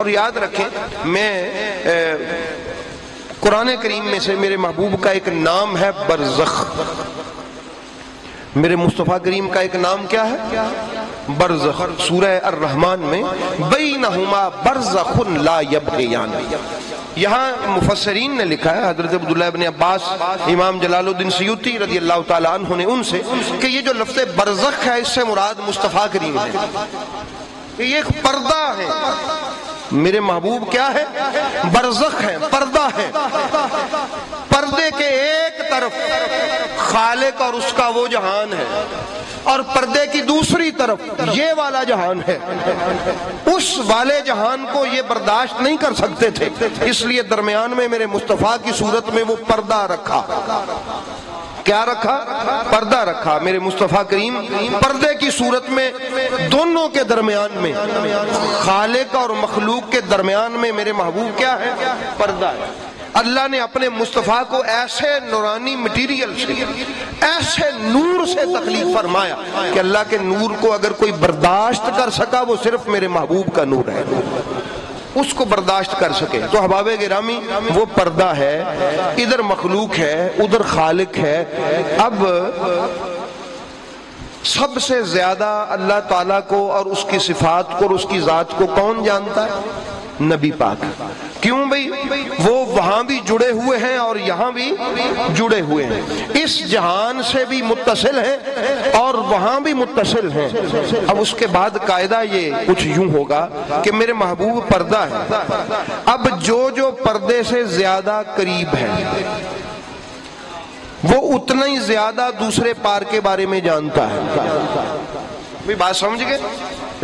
اور یاد رکھیں، میں قرآن کریم میں سے میرے محبوب کا ایک نام ہے برزخ. میرے مصطفیٰ کریم کا ایک نام کیا ہے؟ برزخ. سورہ الرحمن میں بینہما برزخ لا یبغیان. یہاں مفسرین نے لکھا ہے، حضرت عبداللہ ابن عباس، امام جلال الدین سیوطی رضی اللہ تعالیٰ عنہ نے ان سے کہ یہ جو لفظ برزخ ہے اس سے مراد مصطفیٰ کریم ہے، کہ یہ ایک پردہ ہے. میرے محبوب کیا ہے؟ برزخ ہے، پردہ ہے. پردے کے ایک طرف خالق اور اس کا وہ جہان ہے، اور پردے کی دوسری طرف یہ والا جہان ہے. اس والے جہان کو یہ برداشت نہیں کر سکتے تھے، اس لیے درمیان میں میرے مصطفیٰ کی صورت میں وہ پردہ رکھا. کیا رکھا؟ پردہ رکھا. میرے مصطفیٰ کریم پردے کی صورت میں دونوں کے درمیان میں، خالق اور مخلوق کے درمیان میں میرے محبوب کیا ہے؟ پردہ ہے. اللہ نے اپنے مصطفیٰ کو ایسے نورانی مٹیریل سے، ایسے نور سے تخلیق فرمایا کہ اللہ کے نور کو اگر کوئی برداشت کر سکا وہ صرف میرے محبوب کا نور ہے، اس کو برداشت کر سکے. تو احباب گرامی، وہ پردہ ہے، ادھر مخلوق ہے ادھر خالق ہے. اب سب سے زیادہ اللہ تعالیٰ کو اور اس کی صفات کو اور اس کی ذات کو کون جانتا ہے؟ نبی پاک. کیوں بھئی؟ وہ وہاں بھی جڑے ہوئے ہیں اور یہاں بھی جڑے ہوئے ہیں، اس جہان سے بھی متصل ہیں اور وہاں بھی متصل ہیں. اب اس کے بعد قاعدہ یہ کچھ یوں ہوگا کہ میرے محبوب پردہ ہے. اب جو پردے سے زیادہ قریب ہے وہ اتنا ہی زیادہ دوسرے پار کے بارے میں جانتا ہے. بات سمجھ گئے؟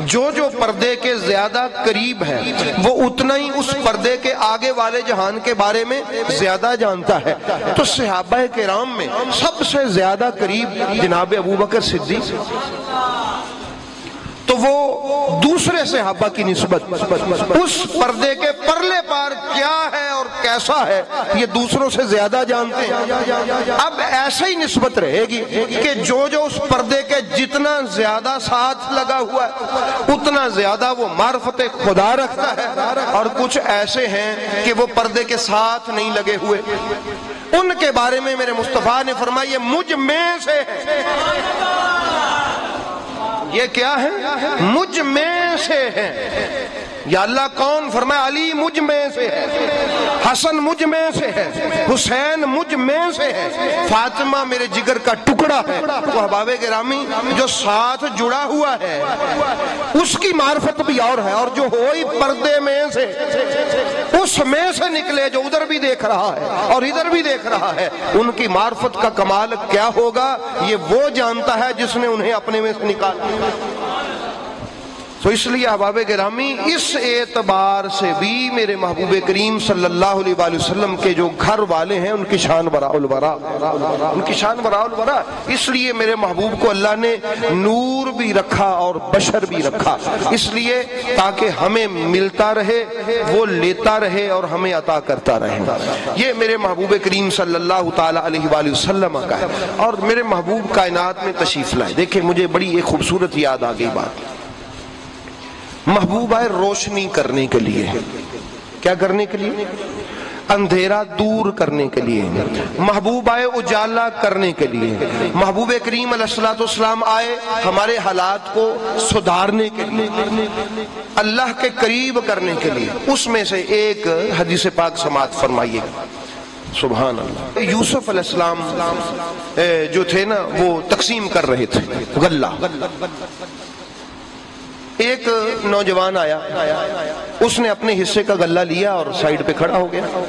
جو پردے کے زیادہ قریب ہے وہ اتنا ہی اس پردے کے آگے والے جہان کے بارے میں زیادہ جانتا ہے. تو صحابہ کرام میں سب سے زیادہ قریب جناب ابوبکر صدیق، تو وہ دوسرے صحابہ کی نسبت اس پردے کے پرلے پار کیا ہے اور کیسا ہے یہ دوسروں سے زیادہ جانتے ہیں. اب ایسا ہی نسبت رہے گی کہ جو اس پردے کے جتنا زیادہ ساتھ لگا ہوا ہے اتنا زیادہ وہ معرفت خدا رکھتا ہے، اور کچھ ایسے ہیں کہ وہ پردے کے ساتھ نہیں لگے ہوئے. ان کے بارے میں میرے مصطفیٰ نے فرمایا یہ مجھ میں سے ہے. یہ کیا ہے؟ مجھ میں سے ہے. یا اللہ کون؟ فرمایا علی مجھ میں سے ہے، حسن مجھ میں سے ہے، حسین مجھ میں سے ہے، فاطمہ میرے جگر کا ٹکڑا ہے. تو احباب گرامی، جو ساتھ جڑا ہوا ہے اس کی معرفت بھی اور ہے، اور جو ہوئی پردے میں سے، اس میں سے نکلے جو ادھر بھی دیکھ رہا ہے اور ادھر بھی دیکھ رہا ہے، ان کی معرفت کا کمال کیا ہوگا یہ وہ جانتا ہے جس نے انہیں اپنے میں سے نکالا. تو اس لیے احباب گرامی، اس اعتبار سے بھی میرے محبوب کریم صلی اللہ علیہ وآلہ وسلم کے جو گھر والے ہیں ان کی شان براء الورا، ان کی شان براء الورا. اس لیے میرے محبوب کو اللہ نے نور بھی رکھا اور بشر بھی رکھا، اس لیے تاکہ ہمیں ملتا رہے، وہ لیتا رہے اور ہمیں عطا کرتا رہے. یہ میرے محبوب کریم صلی اللہ تعالی علیہ وآلہ وسلم کا ہے. اور میرے محبوب کائنات میں تشریف لائے. دیکھیں مجھے بڑی ایک خوبصورت یاد آ گئی بات. محبوب آئے روشنی کرنے کے لیے. کیا کرنے کے لیے؟ اندھیرا دور کرنے کے لیے. محبوب آئے اجالا کرنے کے لیے. محبوب کریم علیہ الصلوۃ والسلام آئے ہمارے حالات کو سدھارنے کے لیے، اللہ کے قریب کرنے کے لیے. اس میں سے ایک حدیث پاک سماعت فرمائیے. سبحان اللہ. یوسف علیہ السلام جو تھے نا وہ تقسیم کر رہے تھے غلہ. ایک نوجوان آیا، اس نے اپنے حصے کا غلہ لیا اور سائیڈ پہ کھڑا ہو گیا.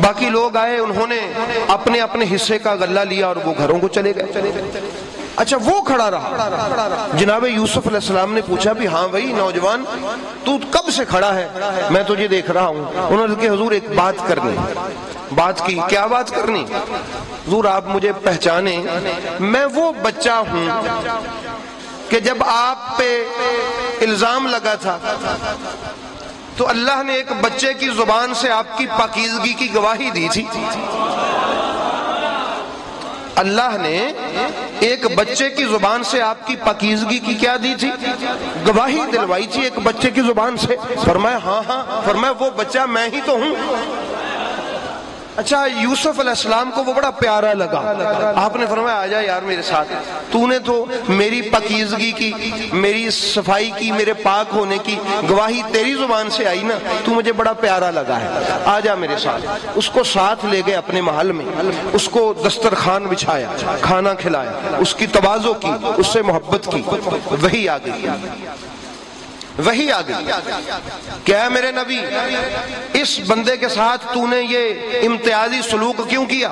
باقی لوگ آئے، انہوں نے اپنے اپنے حصے کا غلہ لیا اور وہ گھروں کو چلے گئے. اچھا وہ کھڑا رہا. جناب یوسف علیہ السلام نے پوچھا بھی ہاں بھائی نوجوان تو کب سے کھڑا ہے؟ میں تجھے دیکھ رہا ہوں. انہوں نے کہا حضور ایک بات کرنی. بات کی. کیا بات کرنی؟ حضور آپ مجھے پہچانے، میں وہ بچہ ہوں کہ جب آپ پہ الزام لگا تھا تو اللہ نے ایک بچے کی زبان سے آپ کی پاکیزگی کی گواہی دی تھی. اللہ نے ایک بچے کی زبان سے آپ کی پاکیزگی کی کیا دی تھی؟ گواہی دلوائی تھی ایک بچے کی زبان سے۔ فرمایا ہاں ہاں، فرمایا وہ بچہ میں ہی تو ہوں۔ اچھا، یوسف علیہ السلام کو وہ بڑا پیارا لگا، آپ نے فرمایا آ جا یار میرے ساتھ، تو نے تو میری پاکیزگی کی، میری صفائی کی، میرے پاک ہونے کی گواہی تیری زبان سے آئی نا، تو مجھے بڑا پیارا لگا ہے، آ جا میرے ساتھ۔ اس کو ساتھ لے گئے اپنے محل میں، اس کو دسترخوان بچھایا، کھانا کھلایا، اس کی تواضع کی، اس سے محبت کی۔ وہی آ گئی، وہی آ گئی کہ اے میرے نبی، اس بندے کے ساتھ تو نے یہ امتیازی سلوک کیوں کیا؟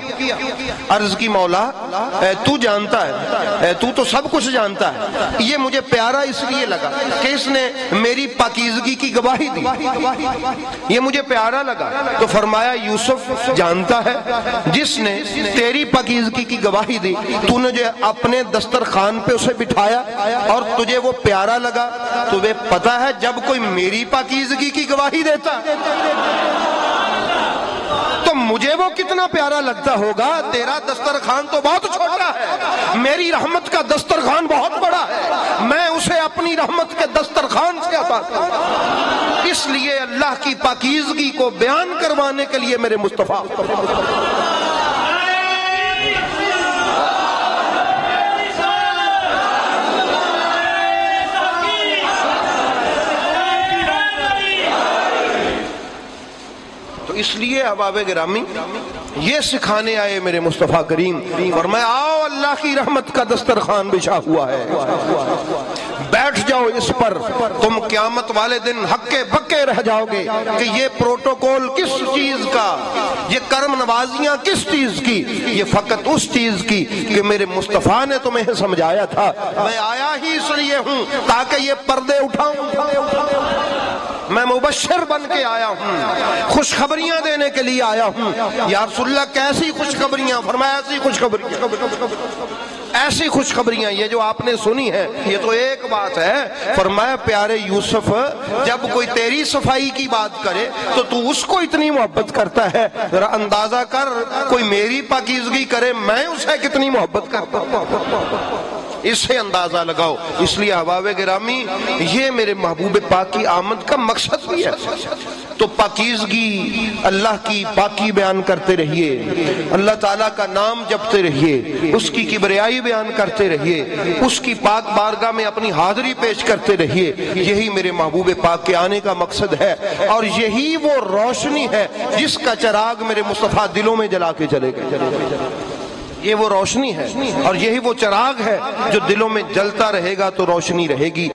عرض کی مولا تو جانتا ہے، تو تو سب کچھ جانتا ہے، یہ مجھے پیارا اس لیے لگا کہ اس نے میری پاکیزگی کی گواہی دی، یہ مجھے پیارا لگا۔ تو فرمایا یوسف جانتا ہے جس نے تیری پاکیزگی کی گواہی دی، تو نے جو اپنے دسترخوان پہ اسے بٹھایا اور تجھے وہ پیارا لگا، تجھے پتہ ہے جب کوئی میری پاکیزگی کی گواہی دیتا تو مجھے وہ کتنا پیارا لگتا ہوگا۔ تیرا دسترخوان تو بہت چھوٹا ہے، میری رحمت کا دسترخوان بہت بڑا ہے، میں اسے اپنی رحمت کے دسترخوان سے عطا کروں۔ اس لیے اللہ کی پاکیزگی کو بیان کروانے کے لیے میرے مصطفیٰ اس لیے احباب گرامی یہ سکھانے آئے میرے مصطفیٰ کریم، فرمایا آؤ اللہ کی رحمت کا دسترخوان بچھا ہوا ہے، بیٹھ جاؤ اس پر، تم قیامت والے دن ہکے بکے رہ جاؤ گے کہ یہ پروٹوکول کس چیز کا، یہ کرم نوازیاں کس چیز کی، یہ فقط اس چیز کی کہ میرے مصطفیٰ نے تمہیں سمجھایا تھا، میں آیا ہی اس لیے ہوں تاکہ یہ پردے اٹھاؤں، میں مبشر بن کے آیا ہوں، خوشخبریاں دینے کے لیے آیا ہوں۔ یا رسول اللہ کیسی خوشخبریاں؟ فرمایا ایسی خوشخبریاں، ایسی خوشخبریاں یہ جو آپ نے سنی ہے یہ تو ایک بات ہے۔ فرمایا پیارے یوسف، جب کوئی تیری صفائی کی بات کرے تو اس کو اتنی محبت کرتا ہے، ذرا اندازہ کر کوئی میری پاکیزگی کرے میں اسے کتنی محبت کرتا ہوں، اس سے اندازہ لگاؤ۔ اس لیے احباب گرامی یہ میرے محبوب پاک کی آمد کا مقصد بھی ہے، تو پاکیزگی، اللہ کی پاکی بیان کرتے رہیے، اللہ تعالیٰ کا نام جپتے رہیے، اس کی کبریائی بیان کرتے رہیے، اس کی پاک بارگاہ میں اپنی حاضری پیش کرتے رہیے، یہی میرے محبوب پاک کے آنے کا مقصد ہے، اور یہی وہ روشنی ہے جس کا چراغ میرے مصطفیٰ دلوں میں جلا کے چلے گئے۔ یہ وہ روشنی ہے اور یہی وہ چراغ ہے جو دلوں میں جلتا رہے گا تو روشنی رہے گی۔